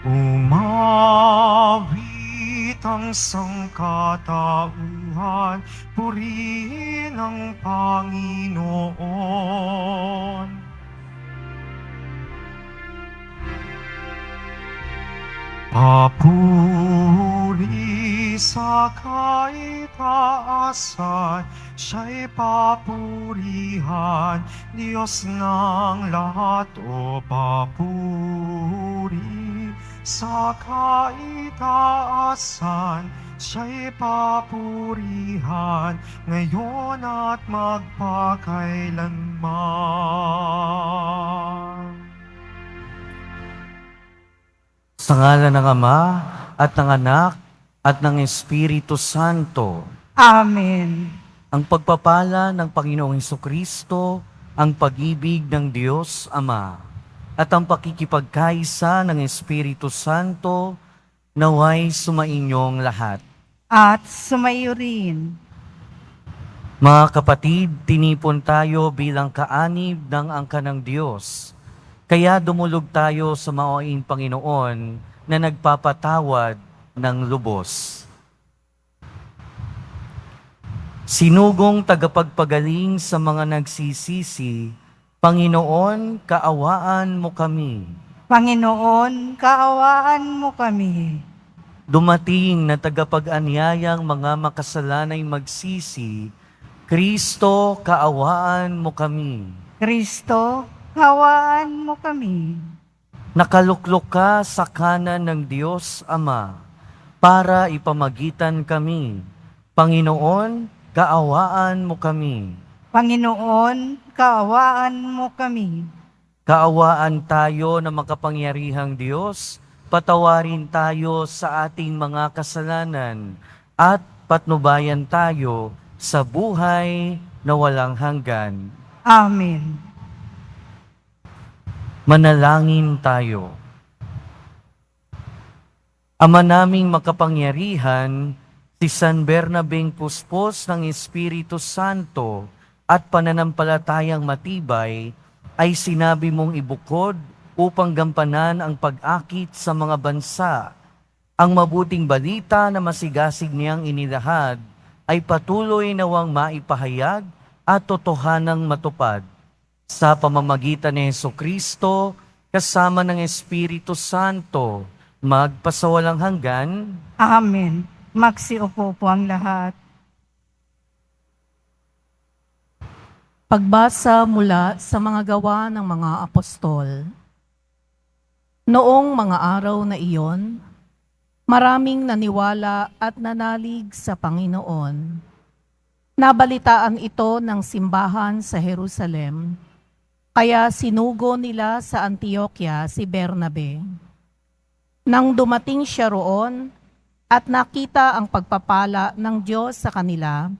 Umawit ang sangkatauhan, purihin ang Panginoon. Papuri sa kaitaasan, siya'y papurihan, Diyos ng lahat. O papuri sa kaitaasan, siya'y papurihan, ngayon at magpakailanman. Sa ngalan ng Ama, at ng Anak, at ng Espiritu Santo. Amen. Ang pagpapala ng Panginoong Hesukristo, ang pag-ibig ng Diyos Ama, at ang pakikipagkaisa ng Espiritu Santo, naway sumainyong lahat. At sumayo rin. Mga kapatid, tinipon tayo bilang kaanib ng angka ng Diyos. Kaya dumulog tayo sa maoing Panginoon na nagpapatawad ng lubos. Sinugong tagapagpagaling sa mga nagsisisi, Panginoon, kaawaan mo kami. Panginoon, kaawaan mo kami. Dumating na tagapag-anyayang mga makasalanay magsisi, Kristo, kaawaan mo kami. Kristo, kaawaan mo kami. Nakaluklok ka sa kanan ng Diyos Ama para ipamagitan kami. Panginoon, kaawaan mo kami. Panginoon, kaawaan mo kami. Kaawaan tayo na makapangyarihang Diyos, patawarin tayo sa ating mga kasalanan at patnubayan tayo sa buhay na walang hanggan. Amen. Manalangin tayo. Ama naming makapangyarihan, si San Bernabeng Puspos ng Espiritu Santo at pananampalatayang matibay, ay sinabi mong ibukod upang gampanan ang pag-akit sa mga bansa. Ang mabuting balita na masigasig niyang inilahad ay patuloy nawang maipahayag at totohanang matupad. Sa pamamagitan ni Hesukristo, kasama ng Espiritu Santo, magpasawalang hanggan. Amen. Magsiupo po ang lahat. Pagbasa mula sa mga gawa ng mga apostol. Noong mga araw na iyon, maraming naniwala at nanalig sa Panginoon. Nabalitaan ito ng simbahan sa Jerusalem, kaya sinugo nila sa Antioquia si Bernabe. Nang dumating siya roon at nakita ang pagpapala ng Diyos sa kanila,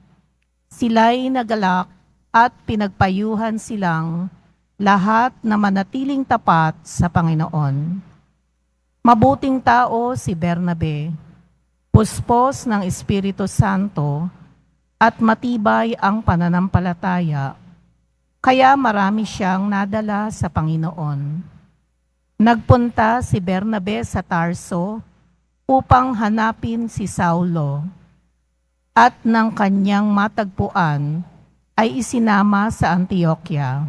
sila'y nagalak at pinagpayuhan silang lahat na manatiling tapat sa Panginoon. Mabuting tao si Bernabe, puspos ng Espiritu Santo, at matibay ang pananampalataya, kaya marami siyang nadala sa Panginoon. Nagpunta si Bernabe sa Tarso upang hanapin si Saulo, at ng kanyang matagpuan ay isinama sa Antioquia.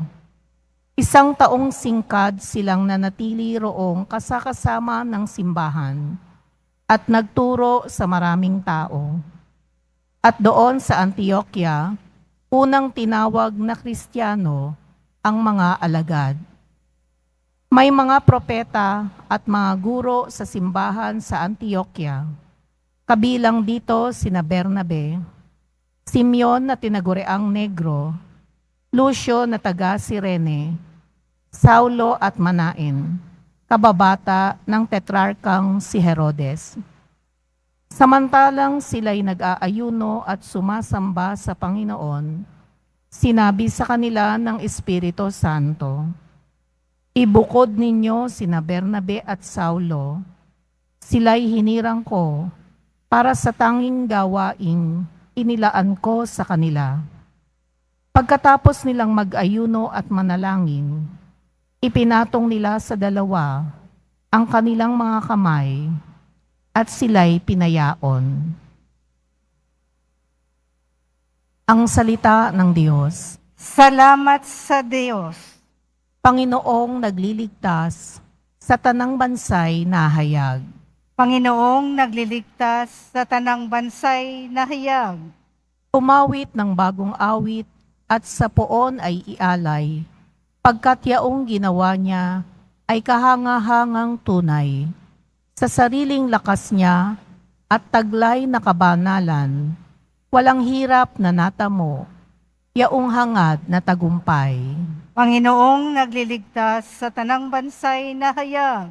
1 taong singkad silang nanatili roong kasakasama ng simbahan at nagturo sa maraming tao. At doon sa Antioquia, unang tinawag na Kristiyano ang mga alagad. May mga propeta at mga guro sa simbahan sa Antioquia. Kabilang dito sina Bernabe, Simeon na tinaguriang Negro, Lucio na taga Cirene, Saulo at Manaen, kababata ng tetrarkang si Herodes. Samantalang sila'y nag-aayuno at sumasamba sa Panginoon, sinabi sa kanila ng Espiritu Santo, "Ibukod ninyo sina Bernabe at Saulo, sila'y hinirang ko para sa tanging gawaing inilaan ko sa kanila." Pagkatapos nilang mag-ayuno at manalangin, ipinatong nila sa dalawa ang kanilang mga kamay at sila'y pinayaon. Ang salita ng Diyos. Salamat sa Diyos. Panginoong nagliligtas sa tanang bansay nahayag. Panginoong nagliligtas sa tanang bansay na hayag. Umawit ng bagong awit at sa poon ay ialay, pagkat yaong ginawa niya ay kahangahangang tunay. Sa sariling lakas niya at taglay na kabanalan, walang hirap na natamo, yaong hangad na tagumpay. Panginoong nagliligtas sa tanang bansay na hayag.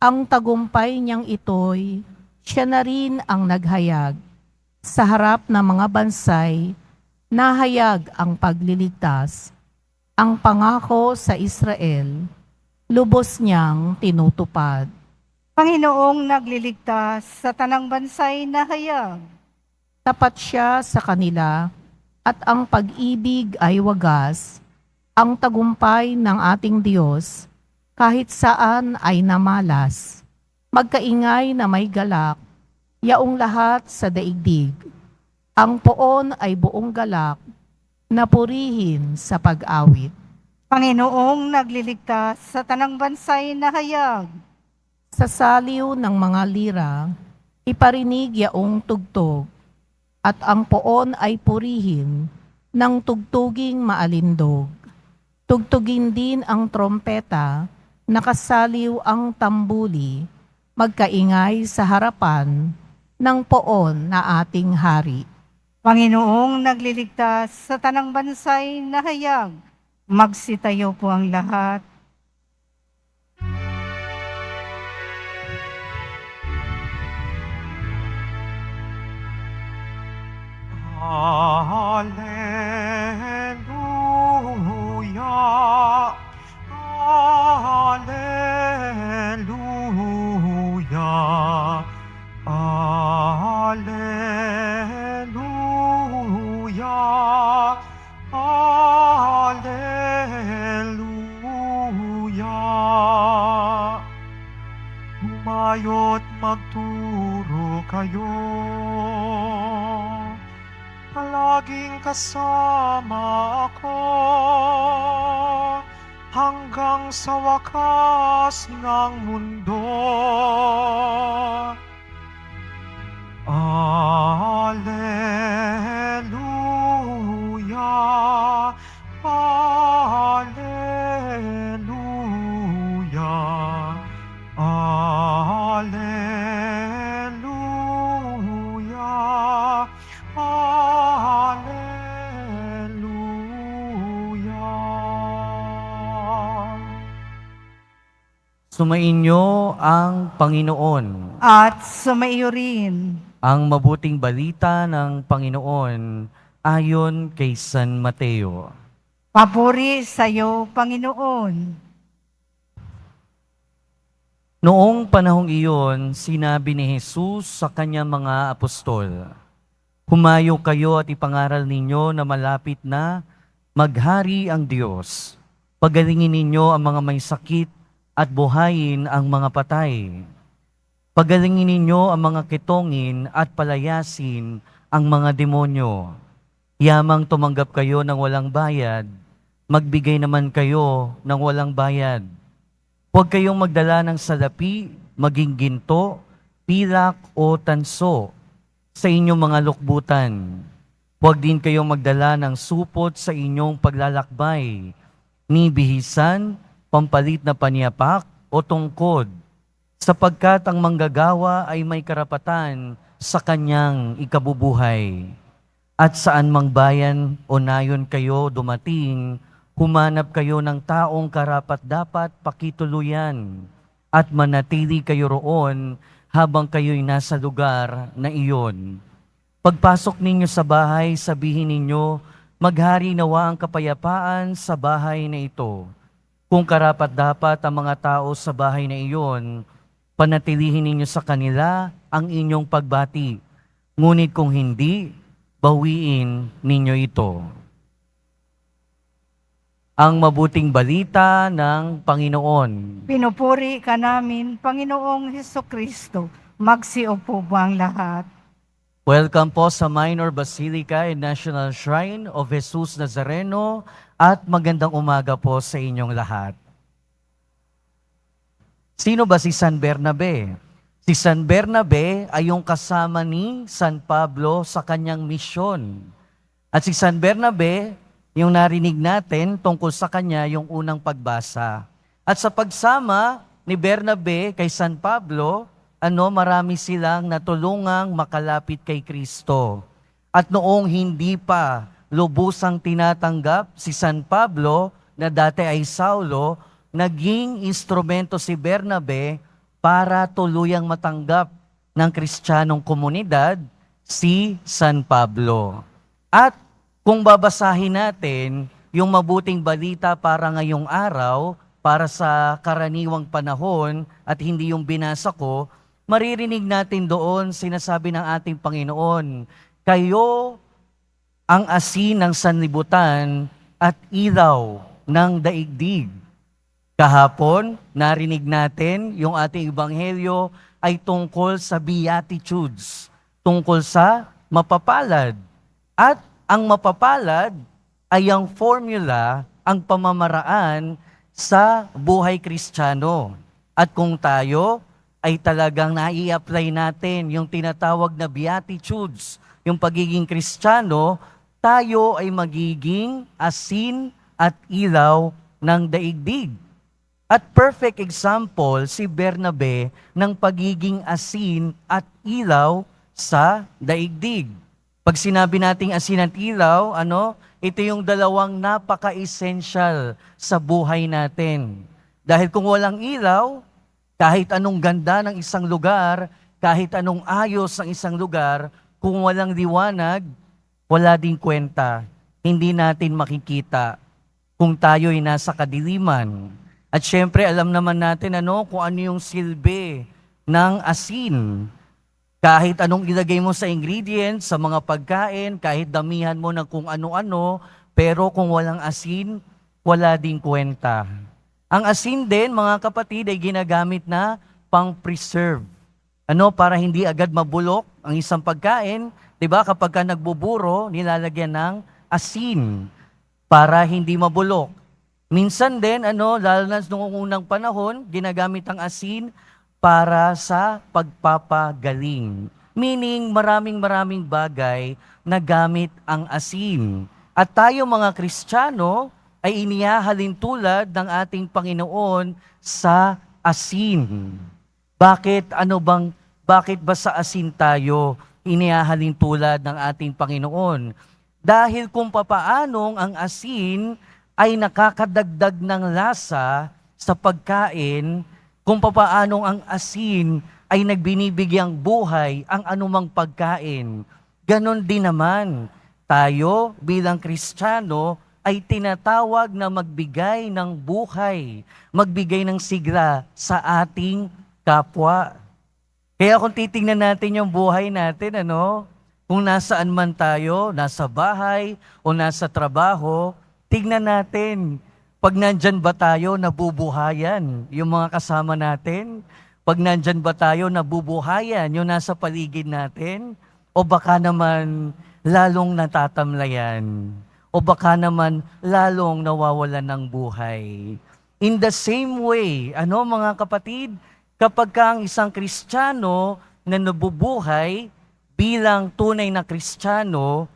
Ang tagumpay niyang ito'y siya na rin ang naghayag. Sa harap ng mga bansay, nahayag ang pagliligtas. Ang pangako sa Israel, lubos niyang tinutupad. Panginoong nagliligtas sa tanang bansay na hayag. Tapat siya sa kanila at ang pag-ibig ay wagas. Ang tagumpay ng ating Diyos kahit saan ay namalas. Magkaingay na may galak, yaong lahat sa daigdig. Ang poon ay buong galak, napurihin sa pag-awit. Panginoong nagliligtas sa tanang bansay na hayag. Sa saliw ng mga lira, iparinig yaong tugtog, at ang poon ay purihin ng tugtuging maalindog. Tugtugin din ang trompeta, nakasaliw ang tambuli, magkaingay sa harapan ng poon na ating hari. Panginoong nagliligtas sa tanang bansay na hayag. Magsitayo po ang lahat. Alleluia, Alleluia, Alleluia, Alleluia. Humayo't magturo kayo, palaging kasama ako, hanggang sa wakas ng mundo. Alleluia, Alleluia, Alleluia, Alleluia. Sumainyo ang Panginoon. At sumaiyo rin. Ang mabuting balita ng Panginoon ayon kay San Mateo. Papuri sa iyo, Panginoon. Noong panahong iyon, sinabi ni Jesus sa kanyang mga apostol, "Humayo kayo at ipangaral ninyo na malapit na maghari ang Diyos. Pagalingin ninyo ang mga may sakit at buhayin ang mga patay. Pagalingin ninyo ang mga kitongin at palayasin ang mga demonyo. Yamang tumanggap kayo ng walang bayad, magbigay naman kayo ng walang bayad. Huwag kayong magdala ng salapi, maging ginto, pilak o tanso sa inyong mga lukbutan. Huwag din kayong magdala ng supot sa inyong paglalakbay, ni bihisan, pampalit na panyapak o tungkod, sapagkat ang manggagawa ay may karapatan sa kanyang ikabubuhay. At saan mang bayan o nayon kayo dumating, humanap kayo ng taong karapat-dapat pakituluyan at manatili kayo roon habang kayo'y nasa lugar na iyon. Pagpasok ninyo sa bahay, sabihin ninyo, maghari nawa ang kapayapaan sa bahay na ito. Kung karapat-dapat ang mga tao sa bahay na iyon, panatilihin ninyo sa kanila ang inyong pagbati. Ngunit kung hindi, bawiin ninyo ito." ang mabuting balita ng Panginoon. Pinupuri ka namin, Panginoong Hesukristo. Magsiupo po ang lahat. Welcome po sa Minor Basilica and National Shrine of Jesus Nazareno at magandang umaga po sa inyong lahat. Sino ba si San Bernabe? Si San Bernabe ay yung kasama ni San Pablo sa kanyang misyon. At si San Bernabe, yung narinig natin tungkol sa kanya yung unang pagbasa. At sa pagsama ni Bernabe kay San Pablo, marami silang natulungang makalapit kay Kristo. At noong hindi pa lubusang tinatanggap si San Pablo, na dati ay Saulo, naging instrumento si Bernabe para tuluyang matanggap ng Kristiyanong komunidad si San Pablo. At kung babasahin natin yung mabuting balita para ngayong araw, para sa karaniwang panahon at hindi yung binasa ko, maririnig natin doon sinasabi ng ating Panginoon, kayo ang asin ng sanlibutan at ilaw ng daigdig. Kahapon, narinig natin yung ating ebanghelyo ay tungkol sa Beatitudes, tungkol sa mapapalad. At ang mapapalad ay ang formula, ang pamamaraan sa buhay Kristiyano. At kung tayo ay talagang nai-apply natin yung tinatawag na Beatitudes, yung pagiging Kristiyano, tayo ay magiging asin at ilaw ng daigdig. At perfect example si Bernabe ng pagiging asin at ilaw sa daigdig. Pag sinabi nating asin at ilaw, ito yung dalawang napaka-essential sa buhay natin. Dahil kung walang ilaw, kahit anong ganda ng isang lugar, kahit anong ayos ng isang lugar, kung walang liwanag, wala ding kwenta. Hindi natin makikita kung tayo'y nasa kadiliman. At syempre, alam naman natin kung ano yung silbi ng asin. Kahit anong ilagay mo sa ingredients, sa mga pagkain, kahit damihan mo ng kung ano-ano, pero kung walang asin, wala ding kwenta. Ang asin din, mga kapatid, ay ginagamit na pang-preserve. Para hindi agad mabulok ang isang pagkain. Diba, kapag ka nagbuburo, nilalagyan ng asin para hindi mabulok. Minsan din, lalo na noong unang panahon, ginagamit ang asin para sa pagpapagaling. Meaning, maraming bagay na gamit ang asin. At tayo mga Kristiyano ay inihahalin tulad ng ating Panginoon sa asin. Bakit ba sa asin tayo inihahalin tulad ng ating Panginoon? Dahil kung papaanong ang asin ay nakakadagdag ng lasa sa pagkain, kung papaanong ang asin ay nagbinibigyang buhay ang anumang pagkain. Ganon din naman, tayo bilang Kristiyano ay tinatawag na magbigay ng buhay, magbigay ng sigla sa ating kapwa. Kaya kung titingnan natin yung buhay natin, kung nasaan man tayo, nasa bahay o nasa trabaho, tignan natin, pag nandyan ba tayo, nabubuhayan yung mga kasama natin? Pag nandyan ba tayo, nabubuhayan yung nasa paligid natin? O baka naman lalong natatamlayan? O baka naman lalong nawawalan ng buhay? In the same way, mga kapatid, kapag ka ang isang Kristiyano na nabubuhay bilang tunay na Kristiyano,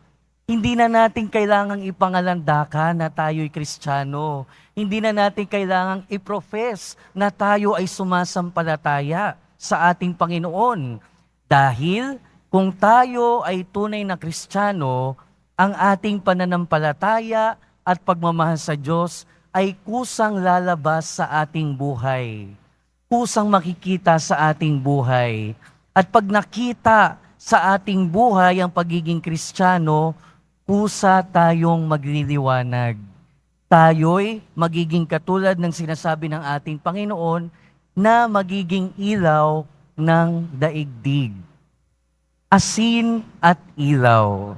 hindi na natin kailangang ipangalandakan na tayo'y Kristiyano. Hindi na natin kailangang iprofess na tayo ay sumasampalataya sa ating Panginoon. Dahil kung tayo ay tunay na Kristiyano, ang ating pananampalataya at pagmamahal sa Diyos ay kusang lalabas sa ating buhay. Kusang makikita sa ating buhay. At pag nakita sa ating buhay ang pagiging Kristiyano, kusa tayong magliliwanag. Tayo'y magiging katulad ng sinasabi ng ating Panginoon na magiging ilaw ng daigdig. Asin at ilaw.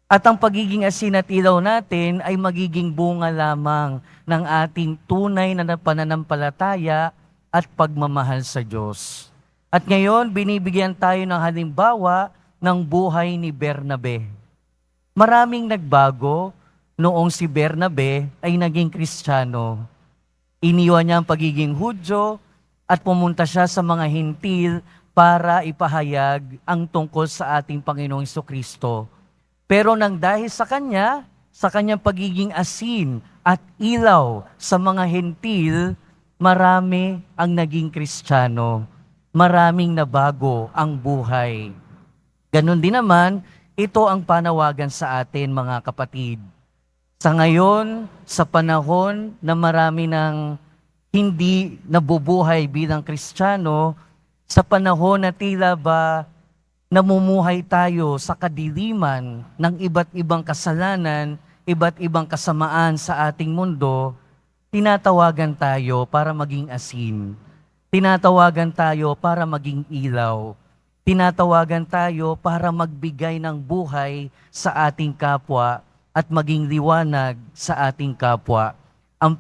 At ang pagiging asin at ilaw natin ay magiging bunga lamang ng ating tunay na pananampalataya at pagmamahal sa Diyos. At ngayon, binibigyan tayo ng halimbawa ng buhay ni Bernabe. Maraming nagbago noong si Bernabe ay naging Kristiyano. Iniwan niya ang pagiging Hudyo at pumunta siya sa mga Hintil para ipahayag ang tungkol sa ating Panginoong Jesucristo. Pero nang dahil sa kanyang pagiging asin at ilaw sa mga Hentil, marami ang naging Kristiyano. Maraming nabago ang buhay. Ganon din naman, ito ang panawagan sa atin mga kapatid. Sa ngayon, sa panahon na marami ng hindi nabubuhay bilang Kristiyano, sa panahon na tila ba namumuhay tayo sa kadiliman ng iba't ibang kasalanan, iba't ibang kasamaan sa ating mundo, tinatawagan tayo para maging asin. Tinatawagan tayo para maging ilaw. Tinatawagan tayo para magbigay ng buhay sa ating kapwa at maging liwanag sa ating kapwa.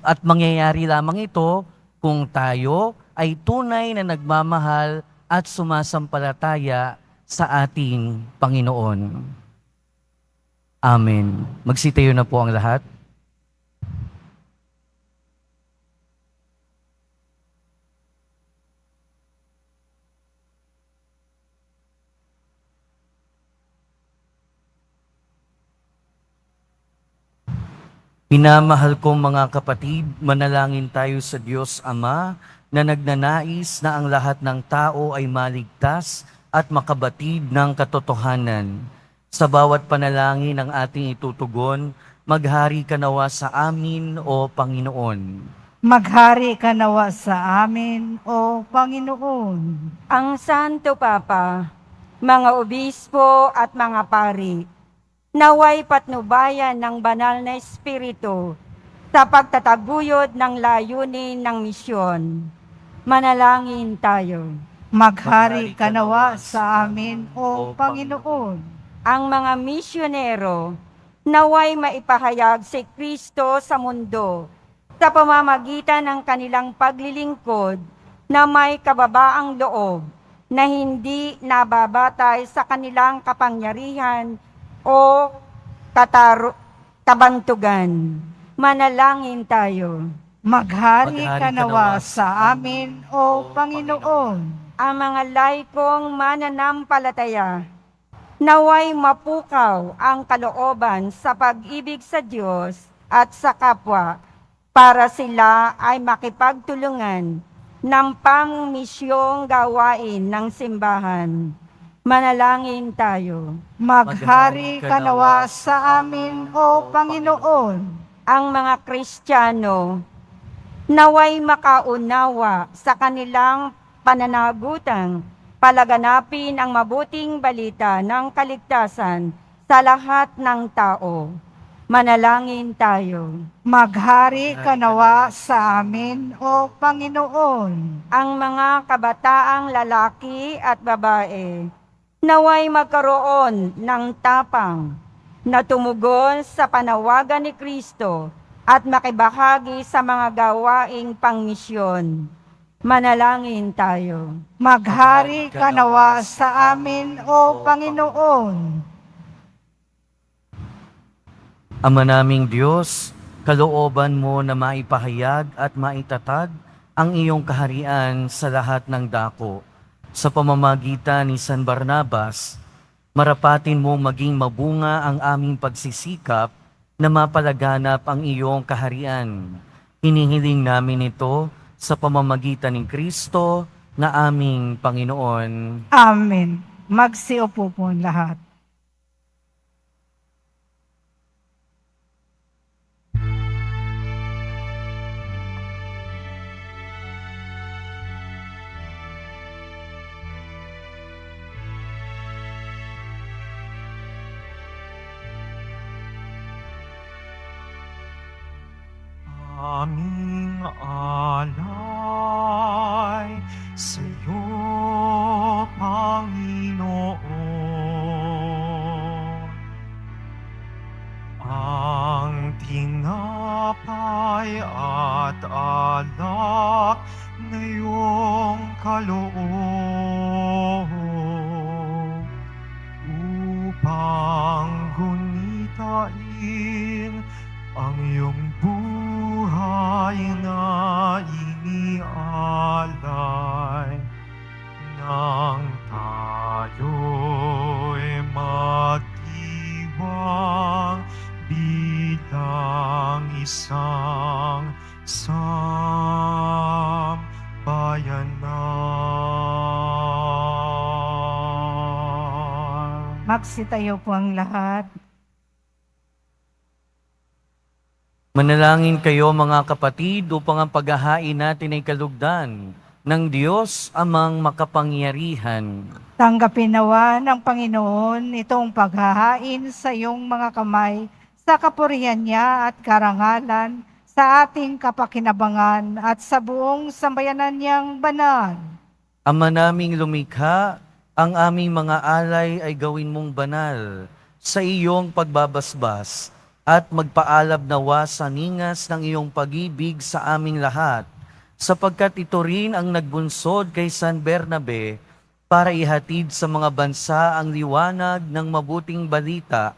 At mangyayari lamang ito kung tayo ay tunay na nagmamahal at sumasampalataya sa ating Panginoon. Amen. Magsitayo na po ang lahat. Minamahal kong mga kapatid, manalangin tayo sa Diyos Ama na nagnanais na ang lahat ng tao ay maligtas at makabatid ng katotohanan. Sa bawat panalangin ng ating itutugon, maghari ka nawa sa amin, O Panginoon. Maghari ka nawa sa amin, O Panginoon. Ang Santo Papa, mga obispo at mga pari, naway patnubayan ng banal na Espiritu sa pagtataguyod ng layunin ng misyon. Manalangin tayo. Maghari ka nawa sa amin, O Panginoon. Ang mga misyonero, naway maipahayag si Kristo sa mundo sa pamamagitan ng kanilang paglilingkod na may kababaang loob na hindi nababatay sa kanilang kapangyarihan o kabantugan. Manalangin tayo. Maghari ka nawa sa amin, O Panginoon. Ang mga laikong mananampalataya, naway mapukaw ang kalooban sa pag-ibig sa Diyos at sa kapwa para sila ay makipagtulungan ng pangmisyong gawain ng simbahan. Manalangin tayo. Maghari ka nawa sa amin, O Panginoon. Ang mga Kristiyano, naway makaunawa sa kanilang pananagutan, palaganapin ang mabuting balita ng kaligtasan sa lahat ng tao. Manalangin tayo. Maghari ka nawa sa amin, O Panginoon. Ang mga kabataang lalaki at babae, naway magkaroon ng tapang na tumugon sa panawagan ni Kristo at makibahagi sa mga gawaing pangmisyon. Manalangin tayo. Maghari ka nawa sa amin, O Panginoon. Ama naming Diyos, kalooban mo na maipahayag at maitatag ang iyong kaharian sa lahat ng dako. Sa pamamagitan ni San Barnabas, marapatin mo maging mabunga ang aming pagsisikap na mapalaganap ang iyong kaharian. Hinihiling namin ito sa pamamagitan ni Kristo na aming Panginoon. Amen. Magsiupo po ang lahat. Aming alay sa iyo, Panginoon. kaloob upang gunitain ang iyong buhay na inialay nang tayo'y magdiwang bilang isang sambayanan. Magsitayo po ang lahat. Manalangin kayo mga kapatid upang ang paghahain natin ay kalugdan ng Diyos amang makapangyarihan. Tanggapin nawa ng Panginoon itong paghahain sa iyong mga kamay sa kapurihan niya at karangalan sa ating kapakinabangan at sa buong sambayanan niyang banal. Ama naming lumikha, ang aming mga alay ay gawin mong banal sa iyong pagbabasbas at magpaalab nawa sa ningas ng iyong pag-ibig sa aming lahat, sapagkat ito rin ang nagbunsod kay San Bernabe para ihatid sa mga bansa ang liwanag ng mabuting balita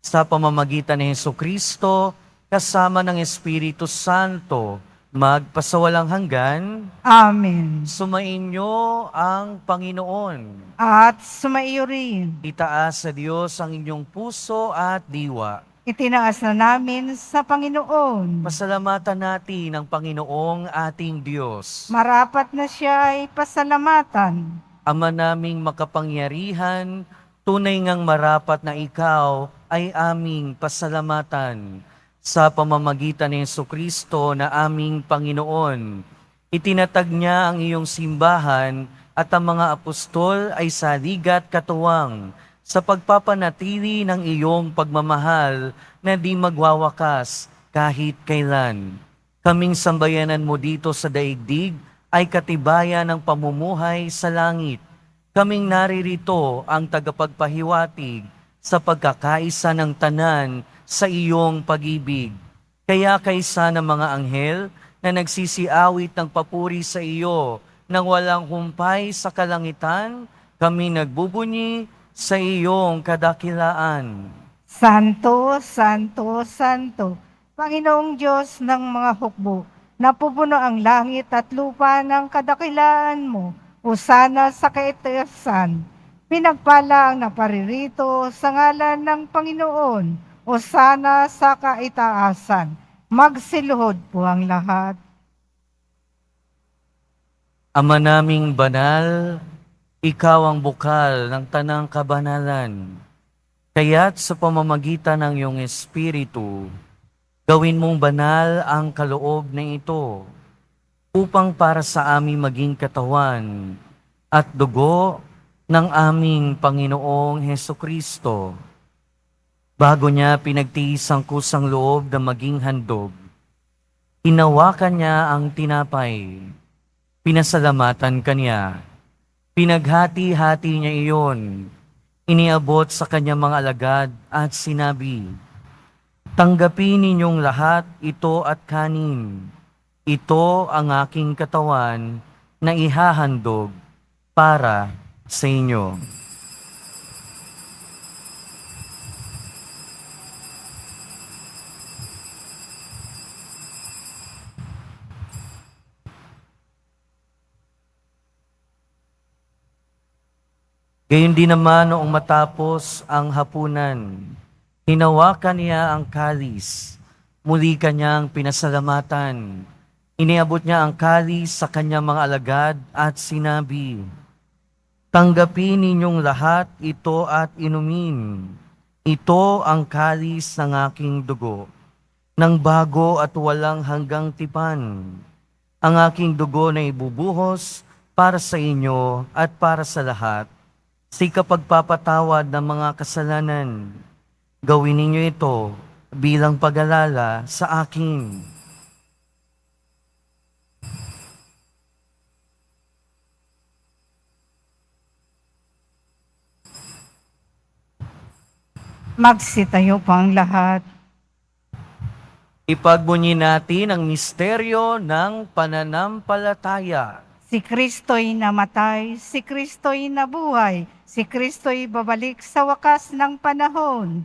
sa pamamagitan ni Hesukristo kasama ng Espiritu Santo, magpasawalang hanggan. Amen. Sumainyo ang Panginoon. At sumaiyo rin. Itaas sa Diyos ang inyong puso at diwa. Itinaas na namin sa Panginoon. Pasalamatan natin ang Panginoong ating Diyos. Marapat na siya ay pasalamatan. Ama naming makapangyarihan, tunay ngang marapat na ikaw ay aming pasalamatan. Sa pamamagitan ni Jesucristo na aming Panginoon, itinatag niya ang iyong simbahan at ang mga apostol ay saligat katuwang sa pagpapanatili ng iyong pagmamahal na di magwawakas kahit kailan. Kaming sambayanan mo dito sa daigdig ay katibayan ng pamumuhay sa langit. Kaming naririto ang tagapagpahiwatig sa pagkakaisa ng tanan sa iyong pag-ibig. Kaya kaysa ng mga anghel na nagsisiawit ng papuri sa iyo nang walang humpay sa kalangitan, kami nagbubunyi sa iyong kadakilaan. Santo, Santo, Santo, Panginoong Diyos ng mga hukbo, napupuno ang langit at lupa ng kadakilaan mo, usana sa kaitaasan. Pinagpala ang naparirito sa ngalan ng Panginoon, usana sa kaitaasan. Magsiluhod po ang lahat. Ama naming banal, ikaw ang bukal ng tanang kabanalan. Kaya't sa pamamagitan ng iyong Espiritu, gawin mong banal ang kaloob na ito, upang para sa aming maging katawan at dugo ng aming Panginoong Hesukristo. Bago niya pinagtiis ang kusang loob na maging handog, hinawakan niya ang tinapay, pinasalamatan kanya. Pinaghati-hati niya iyon, iniabot sa kanyang mga alagad at sinabi, "Tanggapin ninyong lahat ito at kanin. Ito ang aking katawan na ihahandog para sa inyo." Gayon din naman noong matapos ang hapunan, hinawakan niya ang kalis, muli kanyang pinasalamatan. Iniabot niya ang kalis sa kanyang mga alagad at sinabi, "Tanggapin ninyong lahat ito at inumin. Ito ang kalis ng aking dugo, ng bago at walang hanggang tipan. Ang aking dugo na ibubuhos para sa inyo at para sa lahat, sa kapagpapatawad ng mga kasalanan. Gawin ninyo ito bilang pag-alala sa akin." Magsitayo po ang lahat. Ipagbunyi natin ang misteryo ng pananampalataya. Si Kristo'y namatay, si Kristo'y nabuhay, si Kristo'y babalik sa wakas ng panahon.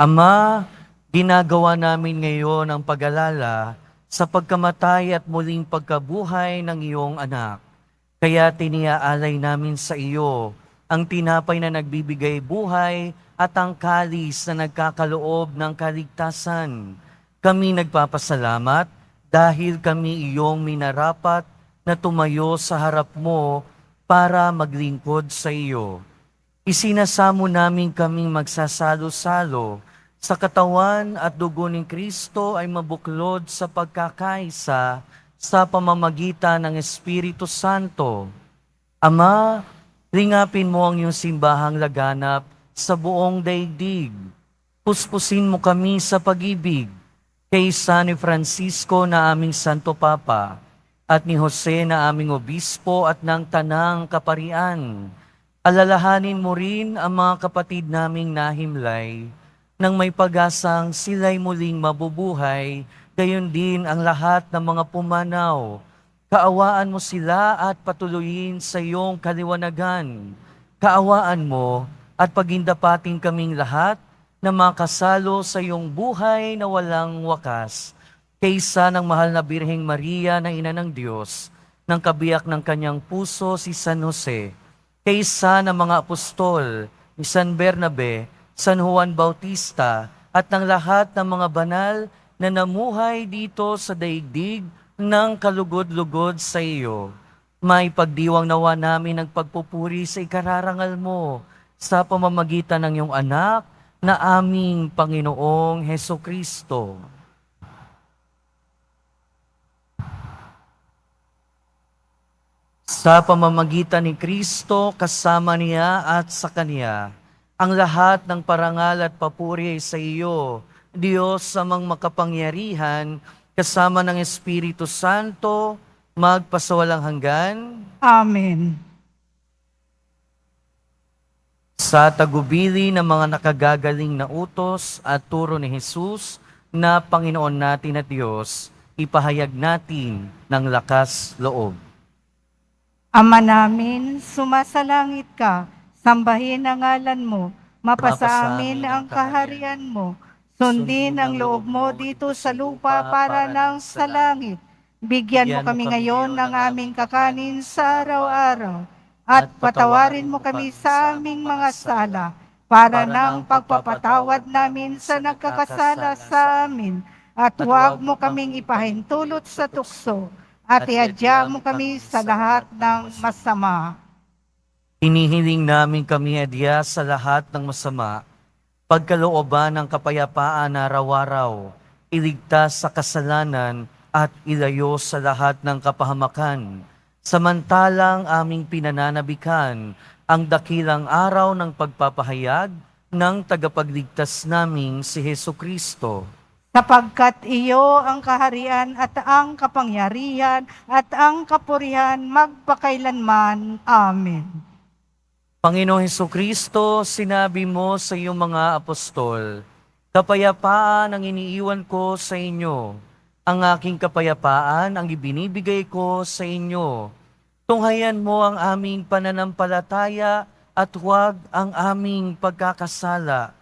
Ama, ginagawa namin ngayon ang pag-alala sa pagkamatay at muling pagkabuhay ng iyong anak. Kaya tiniaalay namin sa iyo ang tinapay na nagbibigay buhay at ang kalis na nagkakaloob ng kaligtasan. Kami nagpapasalamat dahil kami iyong minarapat na tumayo sa harap mo para maglingkod sa iyo. Isinasamo namin kaming magsasalo-salo sa katawan at dugo ni Kristo ay mabuklod sa pagkakaisa sa pamamagitan ng Espiritu Santo. Ama, lingapin mo ang iyong simbahang laganap sa buong daigdig. Puspusin mo kami sa pag-ibig kay San Francisco na aming Santo Papa at ni Jose na aming obispo at ng Tanang Kaparian. Alalahanin mo rin ang mga kapatid naming nahimlay nang may pag-asang sila'y muling mabubuhay, gayon din ang lahat ng mga pumanaw. Kaawaan mo sila at patuloyin sa iyong kaliwanagan. Kaawaan mo at pagindapating kaming lahat na makasalo sa iyong buhay na walang wakas. Kaysa ng mahal na Birheng Maria na Ina ng Diyos, ng kabiyak ng kanyang puso si San Jose, kaysa ng mga apostol ni San Bernabe, San Juan Bautista, at ng lahat ng mga banal na namuhay dito sa daigdig ng kalugod-lugod sa iyo. May pagdiwang nawa namin ang pagpupuri sa ikararangal mo sa pamamagitan ng iyong anak na aming Panginoong Heso Kristo. Sa pamamagitan ni Kristo, kasama niya at sa Kanya, ang lahat ng parangal at papuri ay sa iyo, Diyos amang makapangyarihan, kasama ng Espiritu Santo, magpasawalang hanggan. Amen. Sa tagubili ng mga nakagagaling na utos at turo ni Jesus na Panginoon natin at Diyos, ipahayag natin ng lakas loob. Ama namin, sumasalangit ka, sambahin ang ngalan mo, mapasa amin ang kaharian mo, sundin ang loob mo dito sa lupa para ng sa langit. Bigyan mo kami ngayon ng aming kakanin sa araw-araw, at patawarin mo kami sa aming mga sala, para ng pagpapatawad namin sa nagkakasala sa amin, at huwag mo kaming ipahintulot sa tukso, at iadya mo kami sa lahat ng masama. Hinihiling namin kami adya sa lahat ng masama, pagkalooban ng kapayapaan araw-araw, iligtas sa kasalanan at ilayo sa lahat ng kapahamakan. Samantalang aming pinananabikan ang dakilang araw ng pagpapahayag ng tagapagligtas naming si Heso Kristo. Sapagkat iyo ang kaharian at ang kapangyarihan at ang kapurihan magpakailanman. Amen. Panginoong Heso Kristo, sinabi mo sa iyong mga apostol, kapayapaan ang iniiwan ko sa inyo. Ang aking kapayapaan ang ibinibigay ko sa inyo. Tunghayan mo ang aming pananampalataya at huwag ang aming pagkakasala.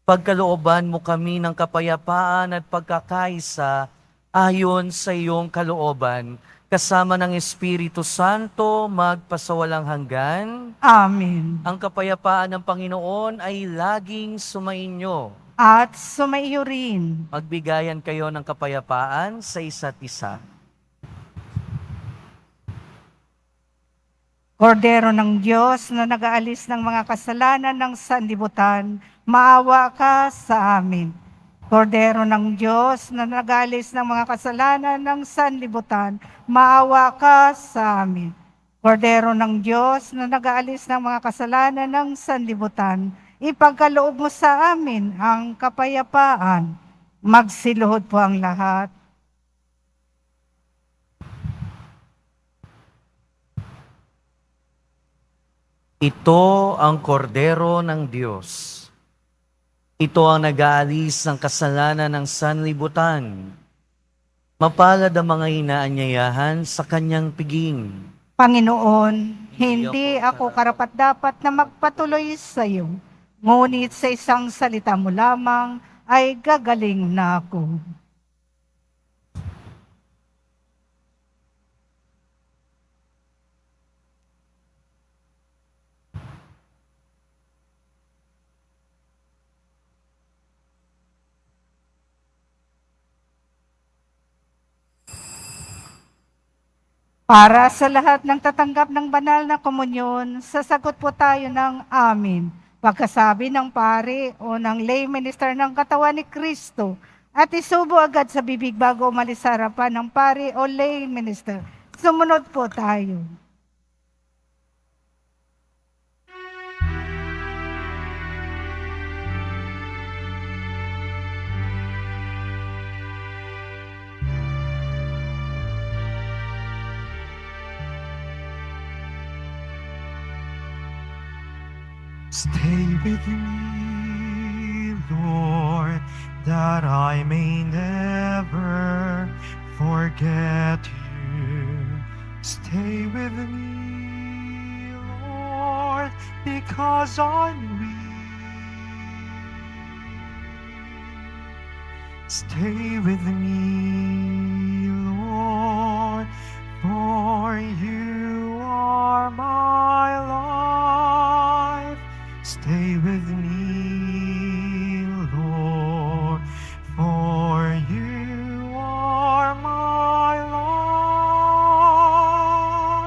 Pagkalooban mo kami ng kapayapaan at pagkakaisa ayon sa iyong kalooban, kasama ng Espiritu Santo magpasawalang hanggan. Amen. Ang kapayapaan ng Panginoon ay laging sumainyo. At sumaiyo rin. Magbigayan kayo ng kapayapaan sa isa't isa. Kordero ng Diyos na nag-aalis ng mga kasalanan ng sanlibutan, maawa ka sa amin. Kordero ng Diyos na nag-aalis ng mga kasalanan ng sanlibutan, maawa ka sa amin. Kordero ng Diyos na nag-aalis ng mga kasalanan ng sanlibutan, ipagkaloob mo sa amin ang kapayapaan. Magsiluhod po ang lahat. Ito ang kordero ng Diyos. Ito ang nag-aalis ng kasalanan ng sanlibutan. Mapalad ang mga inaanyayahan sa kanyang piging. Panginoon, hindi ako karapat-dapat na magpatuloy sa iyo, ngunit sa isang salita mo lamang ay gagaling na ako. Para sa lahat ng tatanggap ng banal na komunyon, sasagot po tayo ng amin. Pagkasabi ng pari o ng lay minister ng katawan ni Kristo at isubo agad sa bibig bago umalis sa harapan ng pari o lay minister. Sumunod po tayo. Stay with me, Lord, that I may never forget you. Stay with me, Lord, because I'm weak. Stay with me, Lord, for you are my life. Stay with me, Lord, for you are my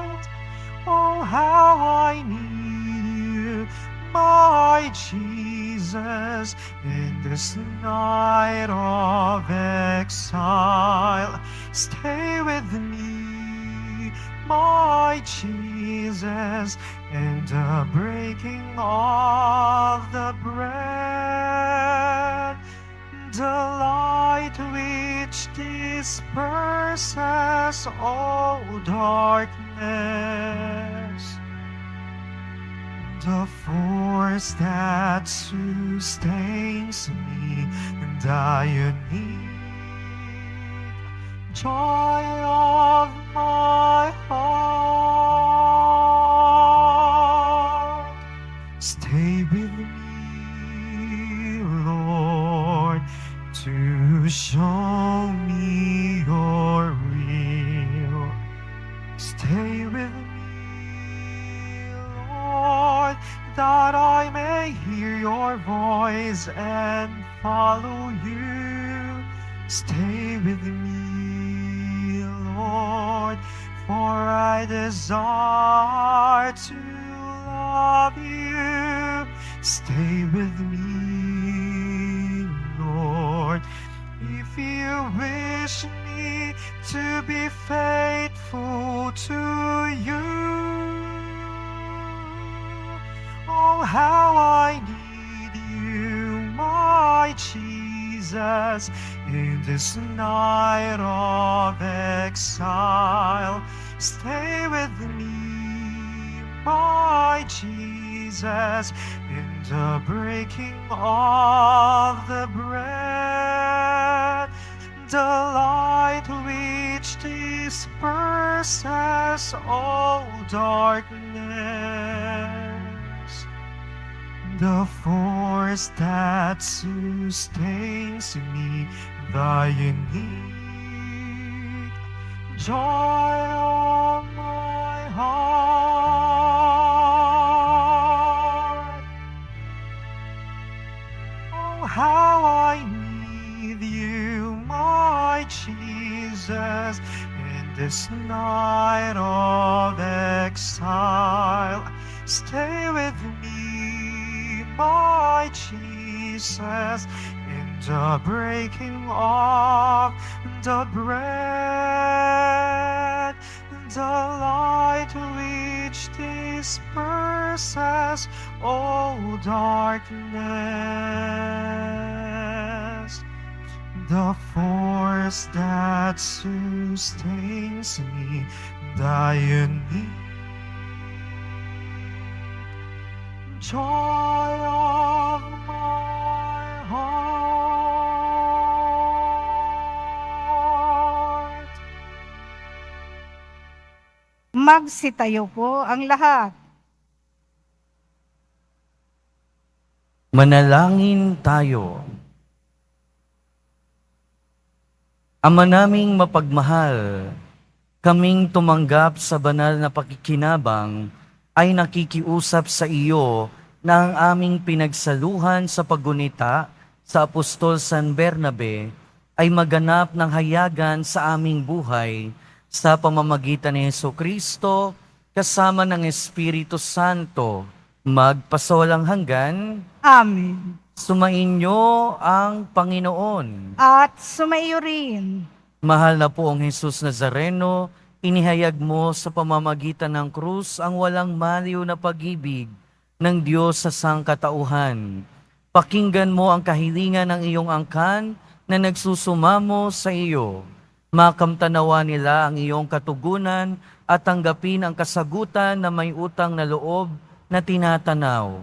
light. Oh, how I need you, my Jesus, in this night of exile. Stay with me, my Jesus, in the breaking of the bread, the light which disperses all darkness, the force that sustains me in the unique joy of my heart. Stay with me, Lord, to show me your will. Stay with me, Lord, that I may hear your voice and follow you. Stay with me, Lord, for I desire to love you. Stay with me, Lord, if you wish me to be faithful to you. Oh, how I need you, my Jesus, in this night of exile. Stay with me, my Jesus, in the breaking of the bread, the light which disperses all darkness, the force that sustains me, the unique joy of my heart. Oh, how I need you, my Jesus, in this night of exile. Stay with me, my Jesus, in the breaking of the bread, the light which disperses all darkness, the force that sustains me, the unique joy of my heart. Magsitayo po ang lahat. Manalangin tayo. Ama naming mapagmahal, kaming tumanggap sa banal na pakikinabang ay nakikiusap sa iyo na ang aming pinagsaluhan sa paggunita sa Apostol San Bernabe ay maganap ng hayagan sa aming buhay sa pamamagitan ni Jesucristo kasama ng Espiritu Santo, magpasawalang hanggan. Amen. Sumainyo ang Panginoon. At sumaiyo rin. Mahal na poong Jesus Nazareno, inihayag mo sa pamamagitan ng krus ang walang maliw na pag-ibig ng Diyos sa sangkatauhan. Pakinggan mo ang kahilingan ng iyong angkan na nagsusumamo sa iyo. Makamtanawa nila ang iyong katugunan at tanggapin ang kasagutan na may utang na loob na tinatanaw.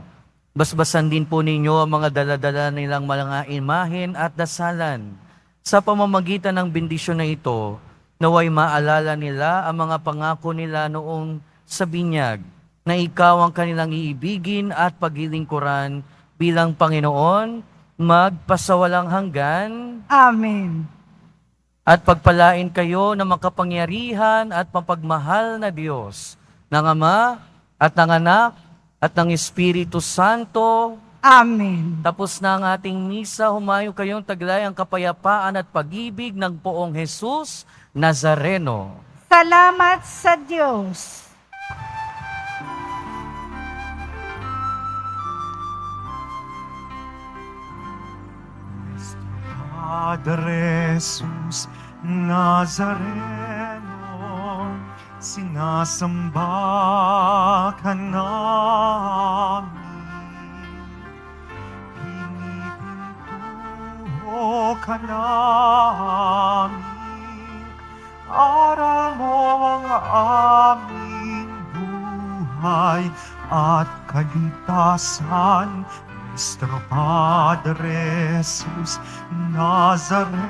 Basbasan din po ninyo ang mga daladala nilang mga imahen at dasalan. Sa pamamagitan ng bendisyon na ito, naway maalala nila ang mga pangako nila noong sa binyag, na ikaw ang kanilang iibigin at paglilingkuran bilang Panginoon, magpasawalang hanggan. Amen. At pagpalain kayo ng makapangyarihan at mapagmahal na Diyos, ng Ama at ng Anak at ng Espiritu Santo. Amen. Tapos na ang ating misa, humayo kayong taglay ang kapayapaan at pag-ibig ng poong Jesus Nazareno. Salamat sa Diyos. Padre Jesus Nazareno, sinasamba ka namin. Pinipintuho ka namin. Aral mo ang aming buhay at kaligtasan. Nuestro Padre Jesus Nazareno,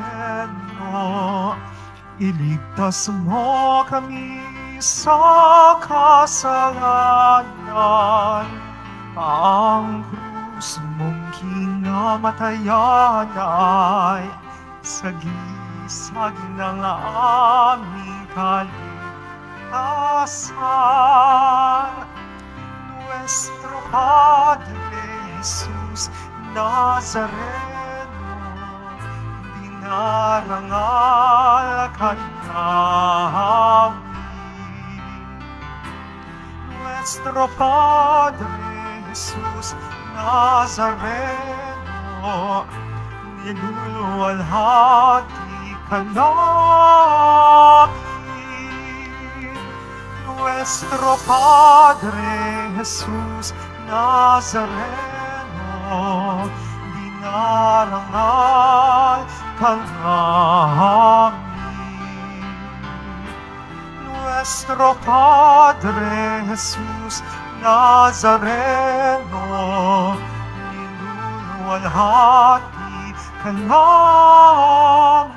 iligtas mo kami sa kasalanan. Ang krus mong kinamatayan ay sagisag ng aming kaligtasan. Nuestro Padre Jesus Nazareno, dinarangal ka namin. Nuestro Padre Jesus Nazareno, niluluwalhati ka namin. Nuestro Padre Jesus Nazareno, dinarangal ka namin. Nuestro Padre Jesus Nazareno, niluluwalhati ka namin.